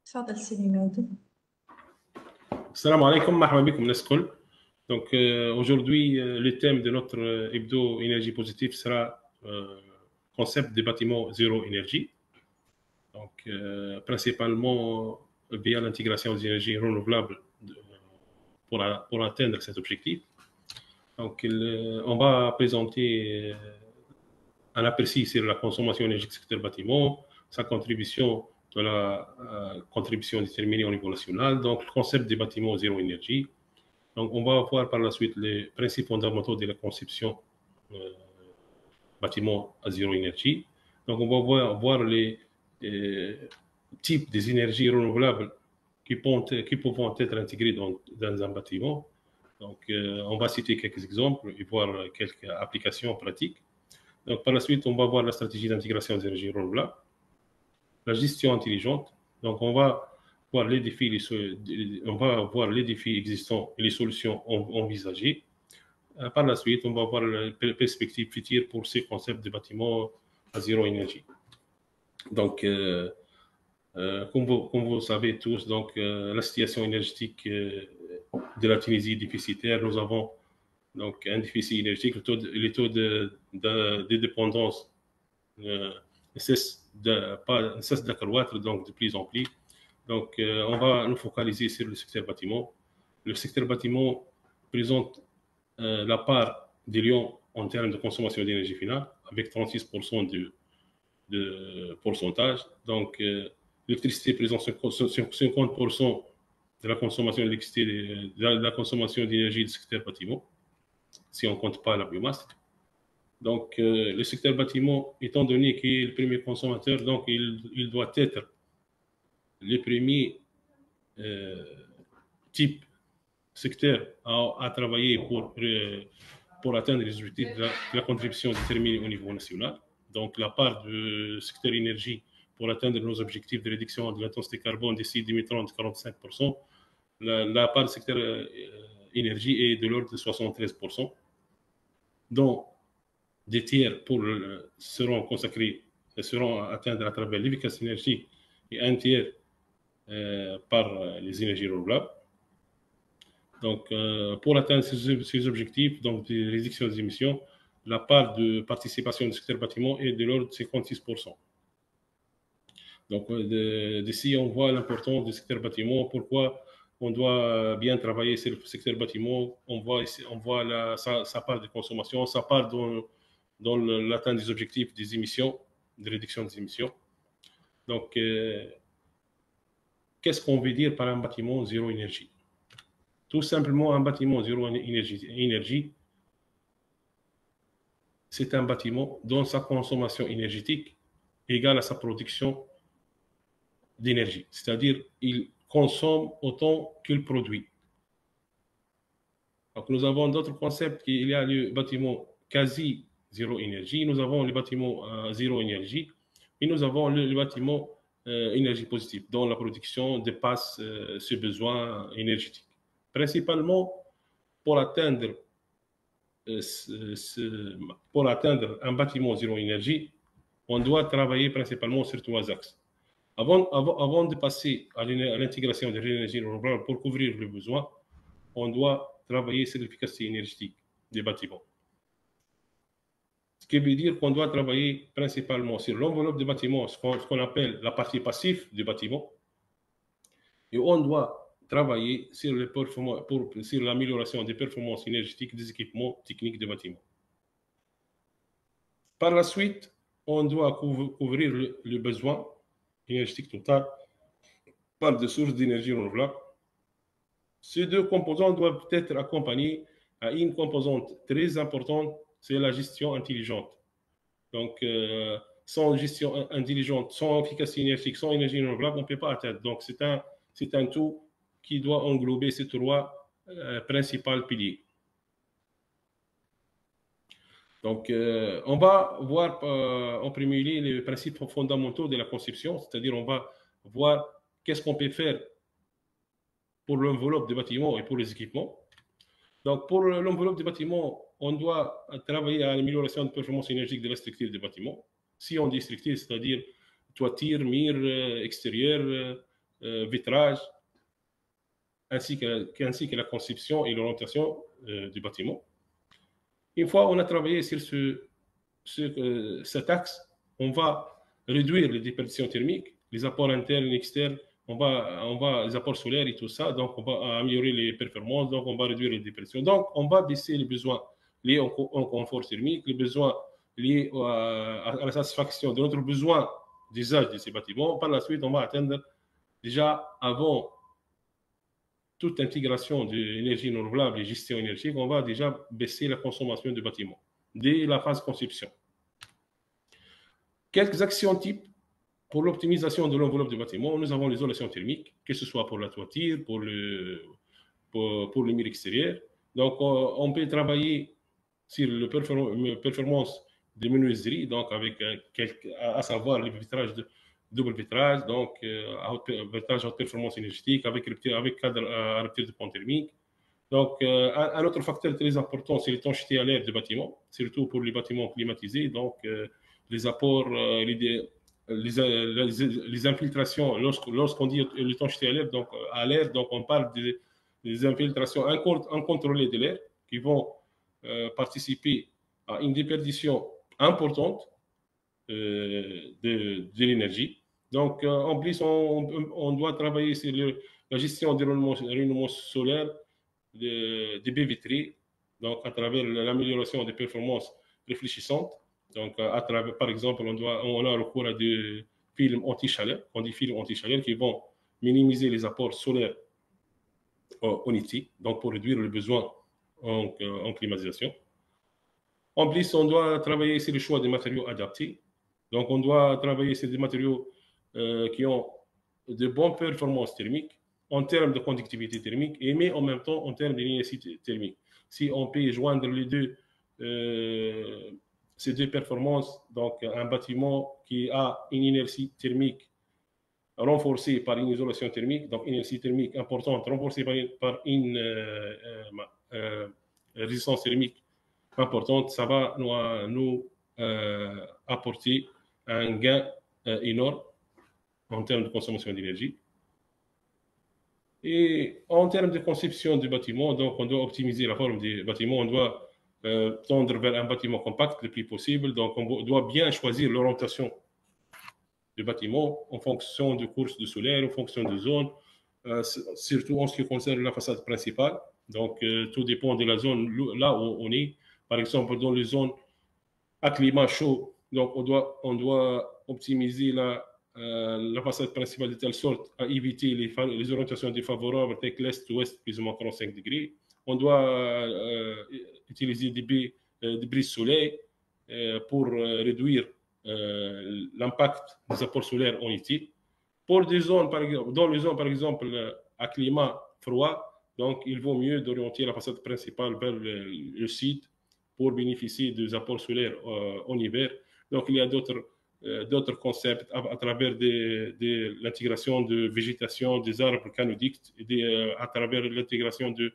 تفضل سيدي مهدي. Salam alaikum, marhaba bikoum nas kol. Donc aujourd'hui, le thème de notre hebdo énergie positive sera concept des bâtiments zéro énergie. Donc principalement via l'intégration des énergies renouvelables pour atteindre cet objectif. Donc on va présenter un aperçu sur la consommation énergétique du secteur bâtiment, sa contribution de la contribution déterminée au niveau national, donc le concept des bâtiments zéro énergie. Donc on va voir par la suite les principes fondamentaux de la conception bâtiment à zéro énergie. Donc on va voir les types des énergies renouvelables qui peuvent être intégrées dans un bâtiment. Donc on va citer quelques exemples et voir quelques applications pratiques. Donc par la suite, on va voir la stratégie d'intégration des énergies renouvelables, la gestion intelligente. Donc on va voir les défis existants et les solutions envisagées. Par la suite, on va voir les perspectives futures pour ces concepts de bâtiments à zéro énergie. Donc, comme vous savez tous, donc, la situation énergétique de la Tunisie est déficitaire. Nous avons donc un déficit énergétique. Les taux de dépendance ne cessent d'accroître donc de plus en plus. Donc, on va nous focaliser sur le secteur bâtiment. Le secteur bâtiment présente la part des Lyon en termes de consommation d'énergie finale, avec 36% de pourcentage. Donc, l'électricité présente 50% de la consommation d'électricité, de la consommation d'énergie du secteur bâtiment, si on ne compte pas la biomasse. Donc, le secteur bâtiment, étant donné qu'il est le premier consommateur, donc il doit être le premier type secteur à travailler pour atteindre les objectifs de la contribution déterminée au niveau national. Donc, la part du secteur énergie pour atteindre nos objectifs de réduction de l'intensité carbone d'ici 2030, 45%. La part du secteur énergie est de l'ordre de 73%, dont des tiers seront consacrés, seront atteints à travers l'efficacité énergétique et un tiers par les énergies renouvelables. Donc, pour atteindre ces objectifs, donc de réduction des émissions, la part de participation du secteur bâtiment est de l'ordre de 56%. Donc, d'ici, on voit l'importance du secteur bâtiment, pourquoi on doit bien travailler sur le secteur bâtiment. On voit sa part de consommation, sa part dans l'atteinte des objectifs des émissions, de réduction des émissions. Donc, qu'est-ce qu'on veut dire par un bâtiment zéro énergie? Tout simplement, un bâtiment zéro énergie, c'est un bâtiment dont sa consommation énergétique égale à sa production d'énergie. C'est-à-dire, il consomme autant qu'il produit. Donc, nous avons d'autres concepts. Il y a le bâtiment quasi zéro énergie, nous avons le bâtiment zéro énergie, et nous avons le bâtiment énergie positive, dont la production dépasse ce besoin énergétique. Principalement, pour atteindre un bâtiment zéro énergie, on doit travailler principalement sur 3 axes. Avant de passer à l'intégration des énergies renouvelables pour couvrir le besoin, on doit travailler sur l'efficacité énergétique des bâtiments. Ce qui veut dire qu'on doit travailler principalement sur l'enveloppe du bâtiment, ce qu'on appelle la partie passive du bâtiment, et on doit travailler sur l'amélioration des performances énergétiques des équipements techniques des bâtiments. Par la suite, on doit couvrir le besoin énergétique total par des sources d'énergie renouvelable. Ces 2 composants doivent être accompagnés à une composante très importante, c'est la gestion intelligente. Donc, sans gestion intelligente, sans efficacité énergétique, sans énergie renouvelable, on ne peut pas atteindre. Donc, c'est un tout qui doit englober ces 3 principaux piliers. Donc, on va voir en premier lieu les principes fondamentaux de la conception, c'est-à-dire on va voir qu'est-ce qu'on peut faire pour l'enveloppe des bâtiments et pour les équipements. Donc, pour l'enveloppe des bâtiments, on doit travailler à l'amélioration de performance énergétique de la structure des bâtiments. Si on dit structure, c'est-à-dire toiture, murs extérieurs, vitrage, ainsi que la conception et l'orientation du bâtiment. Une fois on a travaillé sur cet axe, on va réduire les déperditions thermiques, les apports internes et externes, les apports solaires et tout ça, donc on va améliorer les performances, donc on va réduire les déperditions. Donc on va baisser les besoins liés au confort thermique, les besoins liés à la satisfaction de notre besoin d'usage de ces bâtiments. Par la suite, on va atteindre déjà avant toute intégration de l'énergie renouvelable et gestion énergétique, on va déjà baisser la consommation du bâtiment dès la phase conception. Quelques actions types pour l'optimisation de l'enveloppe du bâtiment. Nous avons l'isolation thermique, que ce soit pour la toiture, pour le mur extérieur. Donc, on peut travailler sur la performance des menuiseries, donc avec à savoir le vitrage de double vitrage, donc vitrage à haute performance énergétique avec cadre à rupture de pont thermique. Donc, un autre facteur très important, c'est l'étanchéité à l'air du bâtiment, surtout pour les bâtiments climatisés. Donc, les apports, les infiltrations, lorsqu'on dit l'étanchéité à l'air, donc on parle des infiltrations incontrôlées de l'air qui vont participer à une déperdition importante de l'énergie. Donc, en plus, on doit travailler sur la gestion des rayonnements solaires, des baies vitrées, donc à travers l'amélioration des performances réfléchissantes. Donc, par exemple, on a recours à des films anti-chaleur, on dit films anti-chaleur, qui vont minimiser les apports solaires en été, donc pour réduire le besoin en climatisation. En plus, on doit travailler sur le choix des matériaux adaptés. Donc, on doit travailler sur des matériaux qui ont de bonnes performances thermiques en termes de conductivité thermique, mais en même temps en termes d'inertie thermique. Si on peut joindre ces deux performances, donc un bâtiment qui a une inertie thermique renforcée par une isolation thermique, donc une inertie thermique importante renforcée par une résistance thermique importante, ça va nous apporter un gain énorme en termes de consommation d'énergie. Et en termes de conception du bâtiment, donc on doit optimiser la forme du bâtiment, on doit tendre vers un bâtiment compact le plus possible, donc on doit bien choisir l'orientation du bâtiment en fonction de courses de solaire, en fonction de zones, surtout en ce qui concerne la façade principale. Donc tout dépend de la zone là où on est. Par exemple, dans les zones à climat chaud, donc on doit optimiser la façade principale de telle sorte à éviter les orientations défavorables telles que l'est-ouest, plus ou moins 45 degrés. On doit utiliser des brises soleil pour réduire l'impact des apports solaires en été. Pour des zones, dans les zones, par exemple, à climat froid, donc il vaut mieux d'orienter la façade principale vers le sud pour bénéficier des apports solaires en hiver. Donc, il y a d'autres concepts à travers l'intégration de végétation des arbres canodiques, à travers l'intégration de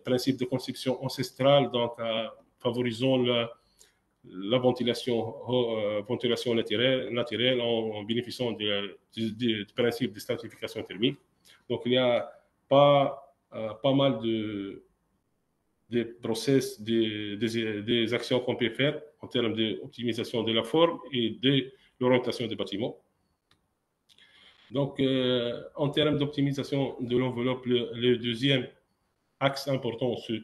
principes de conception ancestrale, donc favorisant la ventilation naturelle en bénéficiant du principe de stratification thermique. Donc, il y a pas mal des process, des actions qu'on peut faire en termes d'optimisation de la forme et de l'orientation des bâtiments. Donc, en termes d'optimisation de l'enveloppe, le deuxième axe important, c'est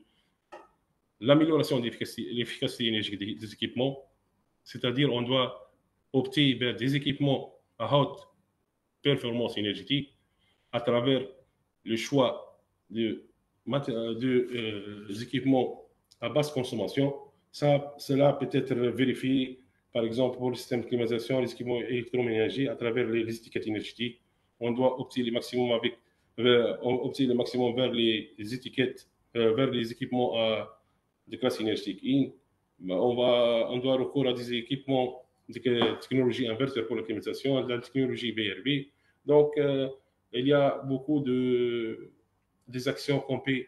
l'amélioration de l'efficacité énergétique des équipements, c'est-à-dire on doit opter vers des équipements à haute performance énergétique à travers le choix des équipements à basse consommation. Cela peut être vérifié, par exemple, pour le système de climatisation, les équipements électroménagers à travers les étiquettes énergétiques. On doit opter le maximum vers les étiquettes, vers les équipements de classe énergétique I. On doit recourir à des équipements de technologie inverteur pour la climatisation, de la technologie VRV. Donc, il y a beaucoup des actions qu'on peut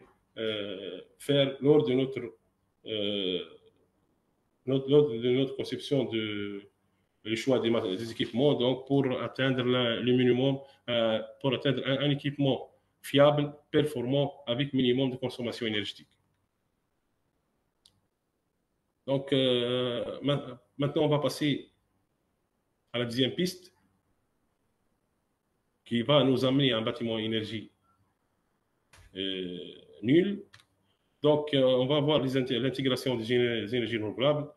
faire lors de notre conception le choix des équipements, donc pour atteindre le minimum, pour atteindre un équipement fiable, performant, avec minimum de consommation énergétique. Donc, maintenant, on va passer à la deuxième piste qui va nous amener à un bâtiment énergie nul. Donc, on va voir l'intégration des énergies renouvelables.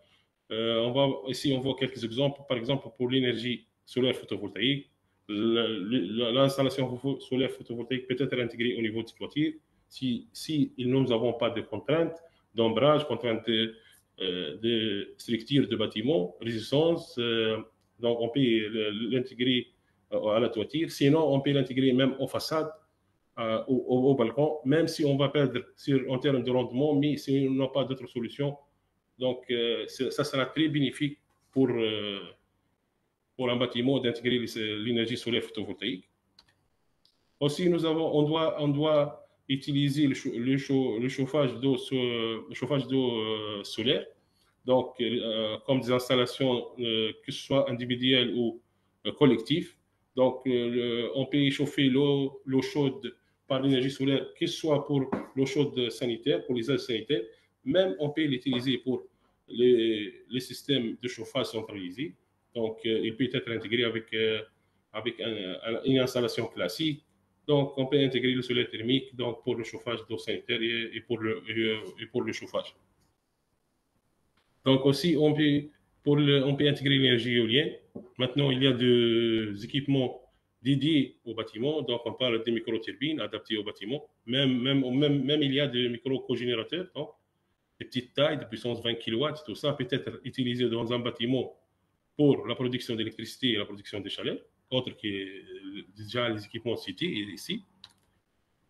Ici, on voit quelques exemples. Par exemple, pour l'énergie solaire photovoltaïque, l'installation solaire photovoltaïque peut être intégrée au niveau du toiture si nous n'avons pas de contraintes d'ombrage, contraintes de structure de bâtiment, résistance. Donc, on peut l'intégrer à la toiture. Sinon, on peut l'intégrer même aux façades, au balcon, même si on va perdre en termes de rendement, mais si on n'a pas d'autre solution. Donc, ça sera très bénéfique pour un bâtiment d'intégrer l'énergie solaire photovoltaïque. Aussi, on doit utiliser le chauffage d'eau solaire, donc comme des installations, que ce soit individuelles ou collectives. Donc, on peut chauffer l'eau chaude par l'énergie solaire, que ce soit pour l'eau chaude sanitaire, pour les aides sanitaires, même on peut l'utiliser pour les systèmes de chauffage centralisés. Donc, il peut être intégré avec une installation classique. Donc, on peut intégrer le solaire thermique donc, pour le chauffage d'eau sanitaire et pour le chauffage. Donc, aussi, on peut intégrer l'énergie éolienne. Maintenant, il y a des équipements dédiés au bâtiment. Donc, on parle des micro-turbines adaptées au bâtiment. Même il y a des micro-cogénérateurs, donc des petites tailles de puissance 20 kW. Tout ça peut être utilisé dans un bâtiment pour la production d'électricité et la production de chaleur, autre que déjà les équipements cités ici.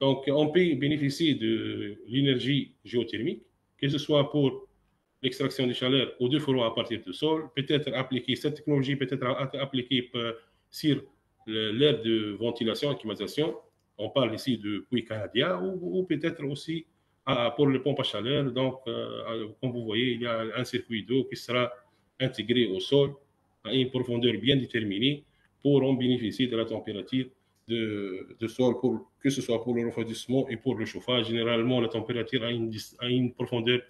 Donc, on peut bénéficier de l'énergie géothermique, que ce soit pour l'extraction de chaleur ou de froid à partir du sol. Peut-être appliquer cette technologie, peut être appliquée sur l'air de ventilation et climatisation. On parle ici de puits canadien ou peut-être aussi pour les pompes à chaleur. Donc, comme vous voyez, il y a un circuit d'eau qui sera intégré au sol à une profondeur bien déterminée pour en bénéficier de la température de sol, que ce soit pour le refroidissement et pour le chauffage. Généralement, la température à une profondeur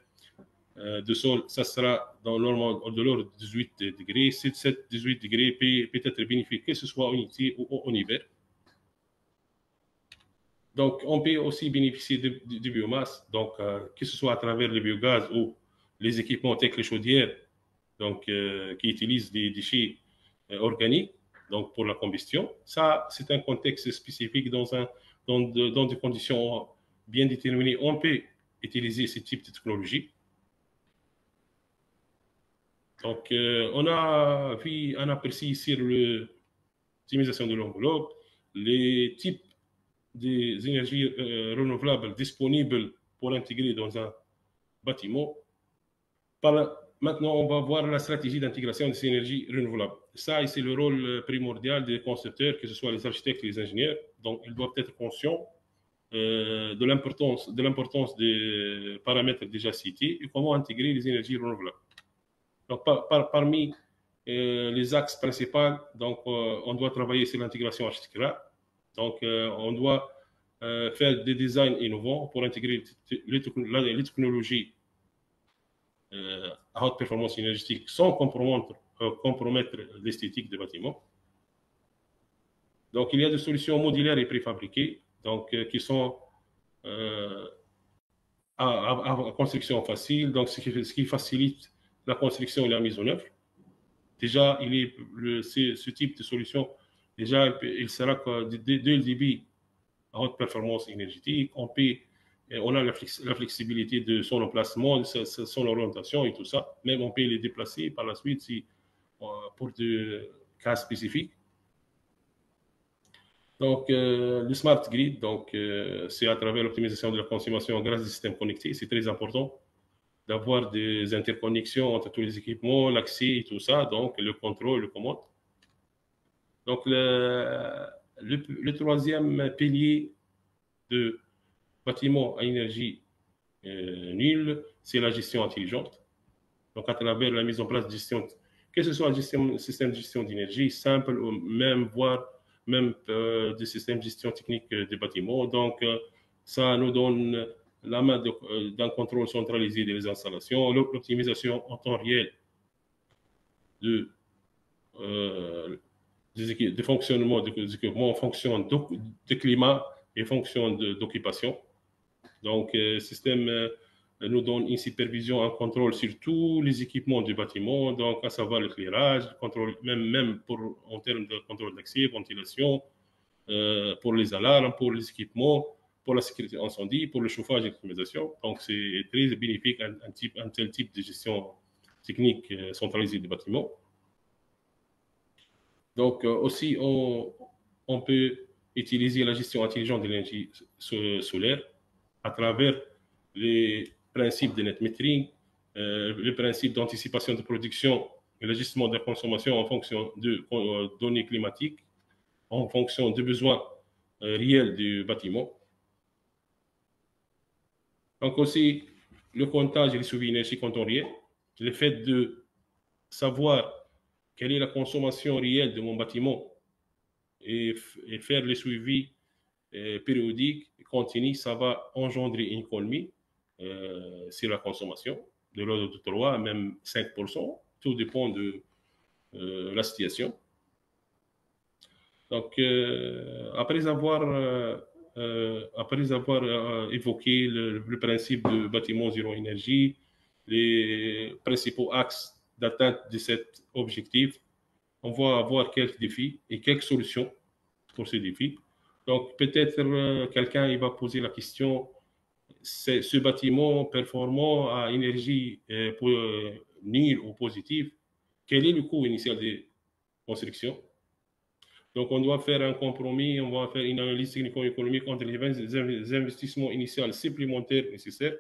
de sol, ça sera normalement de l'ordre de 18 degrés. 17-18 degrés peut être bénéfique, que ce soit en été ou en hiver. Donc, on peut aussi bénéficier de biomasse, donc, que ce soit à travers le biogaz ou les équipements tels que les chaudières, donc, qui utilisent des déchets organiques, donc pour la combustion. Ça, c'est un contexte spécifique dans des conditions bien déterminées. On peut utiliser ce type de technologie. Donc, on a vu un aperçu sur l'optimisation de l'enveloppe, les types des énergies renouvelables disponibles pour intégrer dans un bâtiment. Maintenant, on va voir la stratégie d'intégration des énergies renouvelables. Ça, c'est le rôle primordial des concepteurs, que ce soit les architectes et les ingénieurs. Donc, ils doivent être conscients de l'importance des paramètres déjà cités et comment intégrer les énergies renouvelables. Donc, parmi les axes principaux, donc, on doit travailler sur l'intégration architecturale. Donc, on doit faire des designs innovants pour intégrer les technologies à haute performance énergétique sans compromettre l'esthétique des bâtiments. Donc, il y a des solutions modulaires et préfabriquées donc, qui sont à construction facile, donc ce qui facilite la construction et la mise en œuvre. Déjà, ce type de solution, déjà, il sera dès le début à haute performance énergétique. On a la flexibilité de son emplacement, de son orientation et tout ça. Même on peut les déplacer par la suite pour des cas spécifiques. Donc, le smart grid, c'est à travers l'optimisation de la consommation grâce à des systèmes connectés. C'est très important d'avoir des interconnexions entre tous les équipements, l'accès et tout ça, donc le contrôle, le commande. Donc, le troisième pilier de bâtiment à énergie nulle, c'est la gestion intelligente. Donc, à travers la mise en place de gestion que ce soit un système de gestion d'énergie simple, ou même, voire même des systèmes de gestion technique des bâtiments. Donc, ça nous donne la main d'un contrôle centralisé des installations, l'optimisation en temps réel de, des fonctionnements des équipements en fonction de climat et fonction d'occupation. Donc, le système nous donne une supervision, un contrôle sur tous les équipements du bâtiment, donc à savoir l'éclairage, contrôle, même en termes de contrôle d'accès, ventilation, pour les alarmes, pour les équipements, pour la sécurité incendie, pour le chauffage et la climatisation. Donc, c'est très bénéfique un tel type de gestion technique centralisée des bâtiments. Donc, aussi, on peut utiliser la gestion intelligente de l'énergie solaire à travers les principes de net metering, le principe d'anticipation de production et l'ajustement de la consommation en fonction de données climatiques, en fonction des besoins réels du bâtiment. Donc aussi, le comptage et le suivi énergétique en temps réel, le fait de savoir quelle est la consommation réelle de mon bâtiment et faire le suivi périodique et continu, ça va engendrer une économie sur la consommation de l'ordre de 3 à même 5%. Tout dépend de la situation. Donc, après avoir évoqué le principe de bâtiment zéro énergie, les principaux axes d'atteinte de cet objectif, on va avoir quelques défis et quelques solutions pour ces défis. Donc, peut-être quelqu'un il va poser la question, ce bâtiment performant à énergie nulle ou positive, quel est le coût initial de construction? Donc, on doit faire un compromis, on va faire une analyse technico-économique entre les investissements initiaux supplémentaires nécessaires,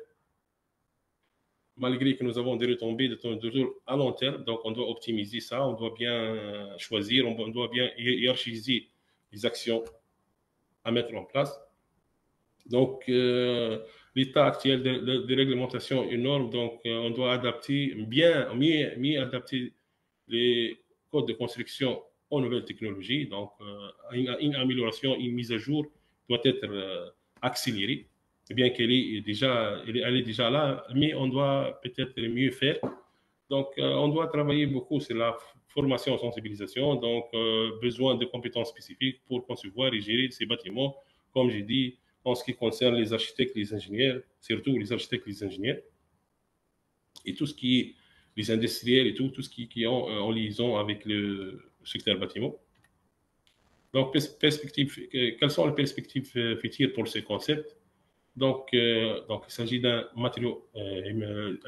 malgré que nous avons des retombées de toujours à long terme. Donc, on doit optimiser ça, on doit bien choisir, on doit bien hiérarchiser les actions à mettre en place. Donc, l'état actuel de réglementation est énorme, donc on doit adapter, mieux adapter les codes de construction aux nouvelles technologies. Donc, une amélioration, une mise à jour doit être accélérée, bien qu'elle est déjà là, mais on doit peut-être mieux faire. Donc, on doit travailler beaucoup sur la formation et sensibilisation, donc besoin de compétences spécifiques pour concevoir et gérer ces bâtiments, comme j'ai dit, en ce qui concerne les architectes, les ingénieurs, surtout les architectes, les ingénieurs, et tout ce qui est les industriels et tout ce qui est en liaison avec le secteur bâtiment. Donc, quelles sont les perspectives futures pour ces concepts? Donc, il s'agit d'un matériau, une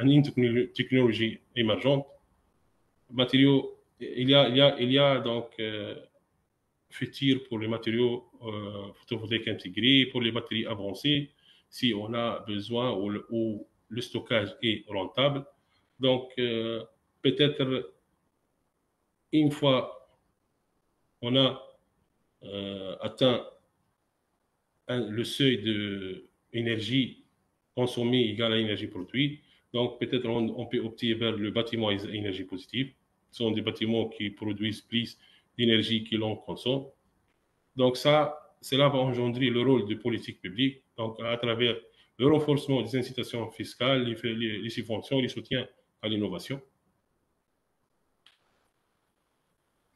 technologie émergente. Matériaux, il y a donc futur pour les matériaux photovoltaïques intégrés, pour les batteries avancées, si on a besoin ou le stockage est rentable. Donc, peut-être une fois on a atteint le seuil d'énergie consommée égale à l'énergie produite, donc peut-être on peut opter vers le bâtiment à énergie positive. Ce sont des bâtiments qui produisent plus d'énergie que l'on consomme. Donc cela va engendrer le rôle de politique publique, donc à travers le renforcement des incitations fiscales, les subventions, les soutiens à l'innovation.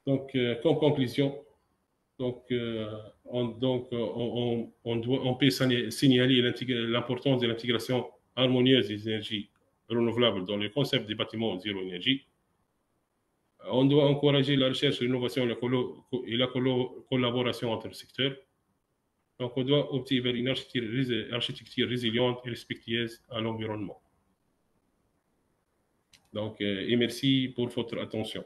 Donc, comme conclusion, donc, on peut signaler l'importance de l'intégration harmonieuse des énergies renouvelables dans le concept des bâtiments zéro énergie. On doit encourager la recherche, l'innovation et la collaboration entre les secteurs. Donc, on doit opter vers une architecture résiliente et respectueuse à l'environnement. Donc, et merci pour votre attention.